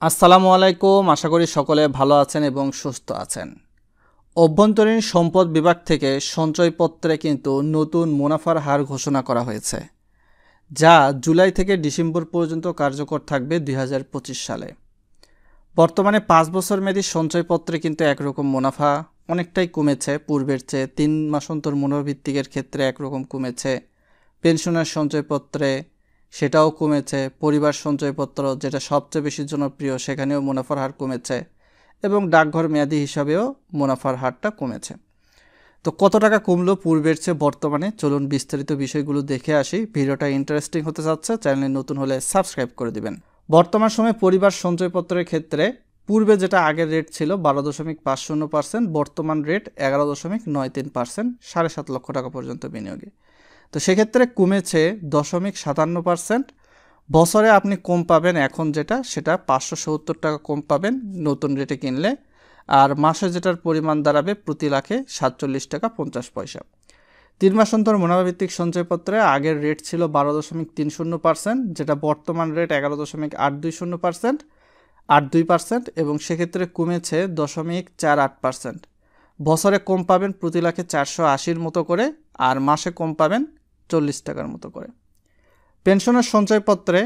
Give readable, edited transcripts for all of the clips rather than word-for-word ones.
আসসালামু আলাইকুম। আশা করি সকলে ভালো আছেন এবং সুস্থ আছেন। অভ্যন্তরীণ সম্পদ বিভাগ থেকে সঞ্চয়পত্রে কিন্তু নতুন মুনাফার হার ঘোষণা করা হয়েছে, যা জুলাই থেকে ডিসেম্বর পর্যন্ত কার্যকর থাকবে 2025 সালে। বর্তমানে 5 বছর মেয়াদী সঞ্চয়পত্রে কিন্তু একরকম মুনাফা অনেকটাই কমেছে পূর্বের চেয়ে। 3 মাসান্তর মুনাফাভিত্তিকের ক্ষেত্রে একরকম কমেছে, পেনশনের সঞ্চয়পত্রে সেটাও কমেছে, পরিবার সঞ্চয়পত্র যেটা সবচেয়ে বেশি জনপ্রিয় সেখানেও মুনাফার হার কমেছে, এবং ডাকঘর মেয়াদি হিসাবেও মুনাফার হারটা কমেছে। তো কত টাকা কমলো পূর্বের চেয়ে বর্তমানে, চলুন বিস্তারিত বিষয়গুলো দেখে আসি। ভিডিওটা ইন্টারেস্টিং হতে যাচ্ছে, চ্যানেলে নতুন হলে সাবস্ক্রাইব করে দিবেন। বর্তমান সময়ে পরিবার সঞ্চয়পত্রের ক্ষেত্রে পূর্বে যেটা আগের রেট ছিল 12.50%, বর্তমান রেট 11.93%, 7.5 লক্ষ টাকা পর্যন্ত বিনিয়োগে। তো সেক্ষেত্রে কমেছে 0.57%। বছরে আপনি কম পাবেন এখন সেটা 570 টাকা কম পাবেন নতুন রেটে কিনলে, আর মাসে যেটার পরিমাণ দাঁড়াবে প্রতি লাখে 47 টাকা 50 পয়সা। 3 মাস অন্তর মুনাফাভিত্তিক সঞ্চয়পত্রে আগের রেট ছিল 12.30%, যেটা বর্তমান রেট 11.82%, এবং সেক্ষেত্রে কমেছে 0.48%। বছরে কম পাবেন প্রতি লাখে 480 মতো করে, আর মাসে কম পাবেন 40 টাকার মতো করে। পেনশনের সঞ্চয়পত্রে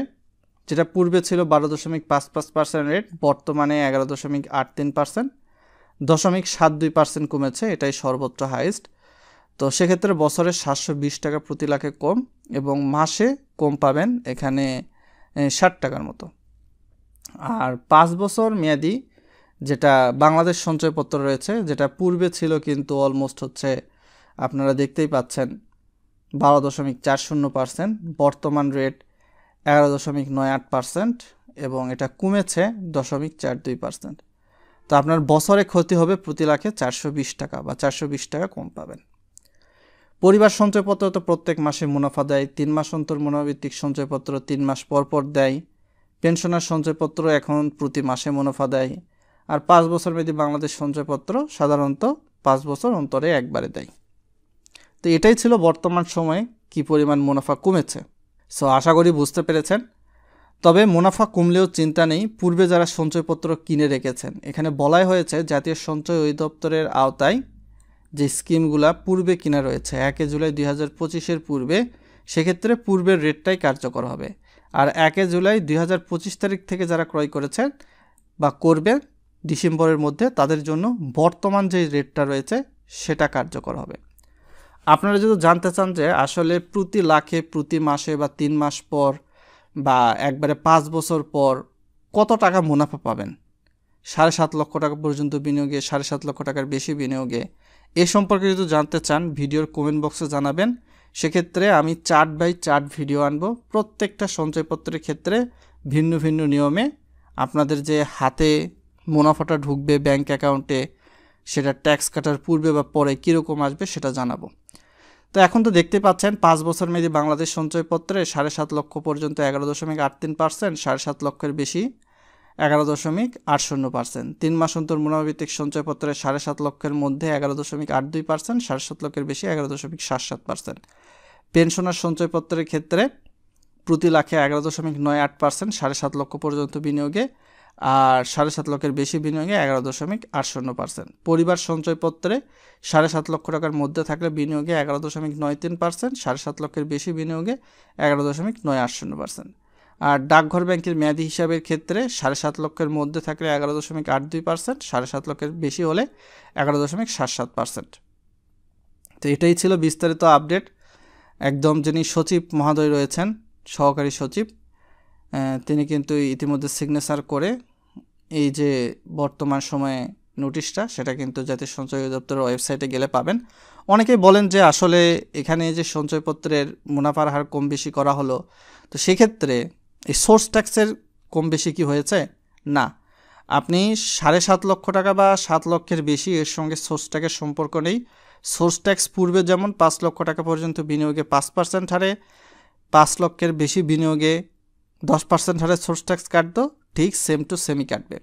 যেটা পূর্বে ছিল 12.55% রেট, বর্তমানে 11.83%, 0.72% কমেছে, এটাই সর্বোচ্চ হাইস্ট। তো সেক্ষেত্রে বছরে 720 টাকা প্রতি লাখে কম, এবং মাসে কম পাবেন এখানে 60 টাকার মতো। আর 5 বছর মেয়াদি যেটা বাংলাদেশ সঞ্চয়পত্র রয়েছে, যেটা পূর্বে ছিল কিন্তু অলমোস্ট আপনারা দেখতেই পাচ্ছেন 12.40%, বর্তমান রেট 11.98%, এবং এটা কমেছে 0.42%। তো আপনার বছরে ক্ষতি হবে প্রতি লাখে 420 টাকা বা 420 টাকা কম পাবেন। পরিবার সঞ্চয়পত্র তো প্রত্যেক মাসে মুনাফা দেয়, 3 মাস অন্তর মুনাফাভিত্তিক সঞ্চয়পত্র 3 মাস পর পর দেয়। পেনশনের সঞ্চয়পত্র এখন প্রতি মাসে মুনাফা দেয়, আর 5 বছর মেয়াদী বাংলাদেশ সঞ্চয়পত্র সাধারণত 5 বছর অন্তরে একবারে দেয়। তো এটাই ছিল বর্তমান সময়ে কি পরিমাণ মুনাফা কমেছে। সো আশা করি বুঝতে পেরেছেন। তবে মুনাফা কমলেও চিন্তা নেই, পূর্বে যারা সঞ্চয়পত্র কিনে রেখেছেন, এখানে বলাই হয়েছে জাতীয় সঞ্চয় অধিদপ্তরের আওতায় যে স্কিমগুলা পূর্বে কিনা রয়েছে 1 জুলাই 2025 পূর্বে, সেক্ষেত্রে পূর্বের রেটটাই কার্যকর হবে। আর 1 জুলাই 2025 তারিখ থেকে যারা ক্রয় করেছেন বা করবেন ডিসেম্বরের মধ্যে, তাদের জন্য বর্তমান যে রেটটা রয়েছে সেটা কার্যকর হবে। আপনারা যদি জানতে চান যে আসলে প্রতি লাখে প্রতি মাসে বা 3 মাস পর বা একবারে 5 বছর পর কত টাকা মুনাফা পাবেন, 7.5 লক্ষ টাকা পর্যন্ত বিনিয়োগে, 7.5 লক্ষ টাকার বেশি বিনিয়োগে, এ সম্পর্কে যদি জানতে চান ভিডিওর কমেন্ট বক্সে জানাবেন। সেক্ষেত্রে আমি চার্ট বাই চার্ট ভিডিও আনবো। প্রত্যেকটা সঞ্চয়পত্রের ক্ষেত্রে ভিন্ন ভিন্ন নিয়মে আপনাদের যে হাতে মুনাফাটা ঢুকবে ব্যাংক অ্যাকাউন্টে, সেটা ট্যাক্স কাটার পূর্বে বা পরে কীরকম আসবে সেটা জানাবো। তো এখন তো দেখতে পাচ্ছেন 5 বছর মেয়াদী বাংলাদেশ সঞ্চয়পত্রে 7.5 লক্ষ পর্যন্ত 11.83%, 7.5 লক্ষের বেশি 11.80%, 3 মাস অন্তর মুনাফাভিত্তিক সঞ্চয়পত্রে 7.5 লক্ষের মধ্যে 11.82%, 7.5 লক্ষের বেশি 11.77%। পেনশনের সঞ্চয়পত্রের ক্ষেত্রে প্রতি লাখে 11.98%, 7.5 লক্ষ পর্যন্ত বিনিয়োগে, আর 7.5 লক্ষের বেশি বিনিয়োগে 11.80%। পরিবার সঞ্চয়পত্রে 7.5 লক্ষ টাকার মধ্যে থাকলে বিনিয়োগে 11.93%, 7.5 লক্ষের বেশি বিনিয়োগে 11.98%। আর ডাকঘর ব্যাংকের মেয়াদি হিসাবের ক্ষেত্রে 7.5 লক্ষের মধ্যে থাকলে 11.82%, 7.5 লক্ষের বেশি হলে 11.77%। তো এটাই ছিল বিস্তারিত আপডেট। একদম যিনি সচিব মহোদয় রয়েছেন, সহকারী সচিব, তিনি কিন্তু ইতিমধ্যে সিগনেচার করে এই যে বর্তমান সময়ে নোটিশটা, সেটা কিন্তু জাতীয় সঞ্চয় অধিদপ্তরের ওয়েবসাইটে গেলে পাবেন। অনেকেই বলেন যে আসলে এখানে যে সঞ্চয়পত্রের মুনাফার হার কম বেশি করা হলো, তো সেক্ষেত্রে এই সোর্স ট্যাক্সের কম বেশি কি হয়েছে? না, আপনি 7.5 লক্ষ টাকা বা 7 লক্ষের বেশি, এর সঙ্গে সোর্স ট্যাক্সের সম্পর্ক নেই। সোর্স ট্যাক্স পূর্বে যেমন 5 লক্ষ টাকা পর্যন্ত বিনিয়োগে 5% হারে, 5 লক্ষের বেশি বিনিয়োগে 10% হারে সোর্স ট্যাক্স কাটতো, ঠিক সেম টু সেমই কাটবে।